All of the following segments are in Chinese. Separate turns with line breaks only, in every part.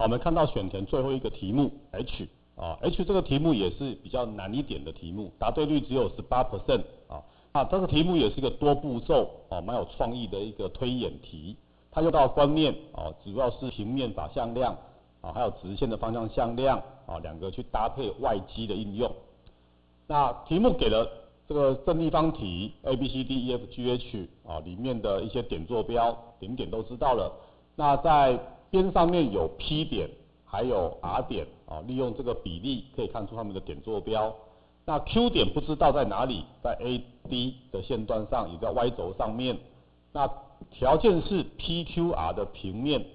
好，我们看到选填最后一个题目 H 啊，H 这个题目也是比较难一点的题目，答对率只有18%啊。那这个题目也是一个多步骤啊，蛮有创意的一个推演题。它用到观念啊，主要是平面法向量啊，还有直线的方向向量啊，两个去搭配外积的应用。那题目给了这个正立方体 A B C D E F G H 啊里面的一些点坐标，顶点都知道了。那在边上面有 P 点，还有 R 点啊，利用这个比例可以看出它们的点坐标。那 Q 点不知道在哪里，在 AD 的线段上，也在 Y 轴上面。那条件是 PQR 的平面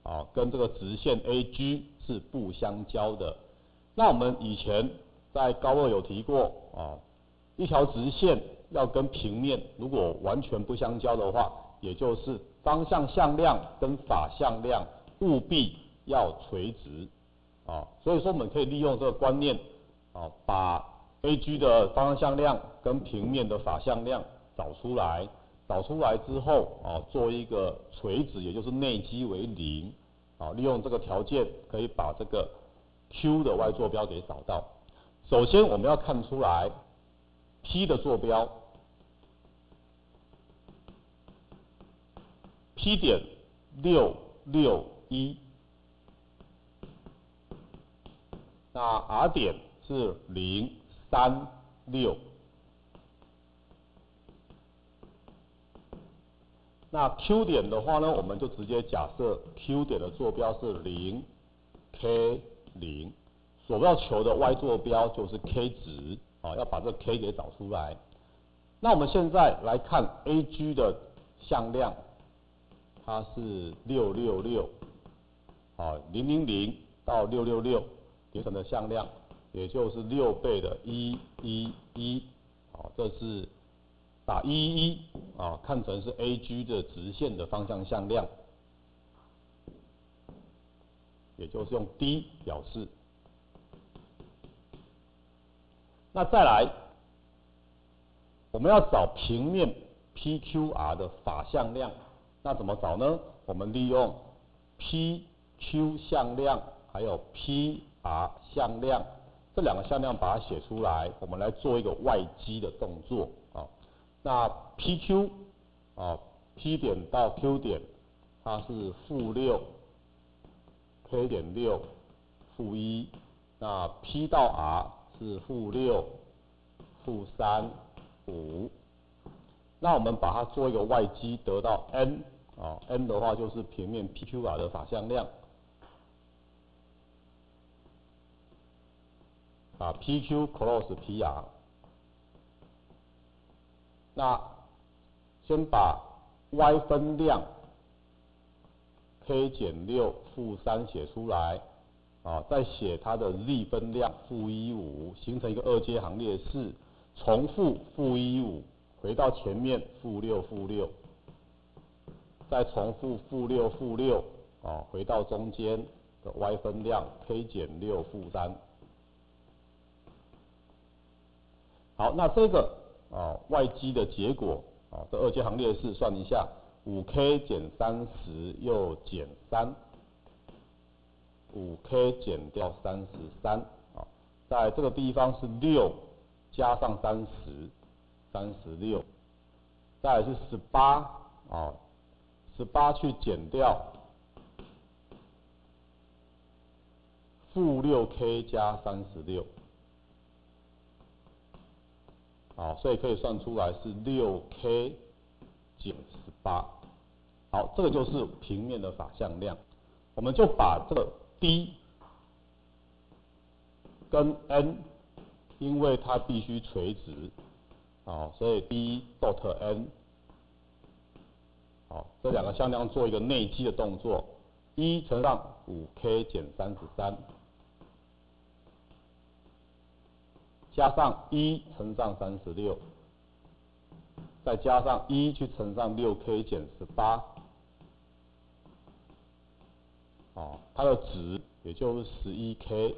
啊，跟这个直线 AG 是不相交的。那我们以前在高二有提过啊，一条直线要跟平面如果完全不相交的话，也就是方向向量跟法向量务必要垂直啊。所以说我们可以利用这个观念啊，把 AG 的方向向量跟平面的法向量找出来。找出来之后啊，做一个垂直，也就是内积为0啊，利用这个条件可以把这个 Q 的 Y 坐标给找到。首先我们要看出来 P 的坐标 ，P 点661，那 R 点是036。那 Q 点的话呢，我们就直接假设 Q 点的坐标是0，K0，所要求的 Y 坐标就是 K 值啊，要把这个 K 给找出来。那我们现在来看 AG 的向量，它是666啊，000到666叠成的向量，也就是6倍的111，好，这是把111啊看成是 AG 的直线的方向向量，也就是用 D 表示。那再来，我们要找平面 PQR 的法向量，那怎么找呢？我们利用 PQ 向量还有 PR 向量这两个向量把它写出来，我们来做一个外积的动作啊。那 PQ 啊 P 点到 Q 点，它是-6，K 点6-1，那 P 到 R 是-6，-3，-5。那我们把它做一个外积，得到 N 啊 ，N 的话就是平面 PQR 的法向量啊 ，PQ cross PR。那先把 Y 分量 K 减6-3写出来啊，再写它的 Z 分量-15，形成一个二阶行列式，重复-15，回到前面-6，再重复-6，啊，回到中间的 Y 分量 K 减6-3。好，那这个啊外积的结果啊，这二阶行列式算一下，5K 减30又减3，5K 减掉33啊，在这个地方是6加上30，36，再来是18啊，18去减掉-6K 加36。好，所以可以算出来是6K 减18。好，这个就是平面的法向量。我们就把这个 D 跟 N， 因为它必须垂直，好，所以 D dot N， 好，这两个向量做一个内积的动作，1乘上 5K 减33。加上1乘上36，再加上1去乘上6K 减18，哦，它的值也就是 11K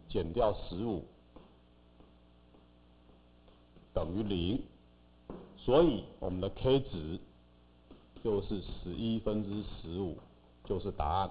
减掉15等于0，所以我们的 K 值就是11分之15，就是答案。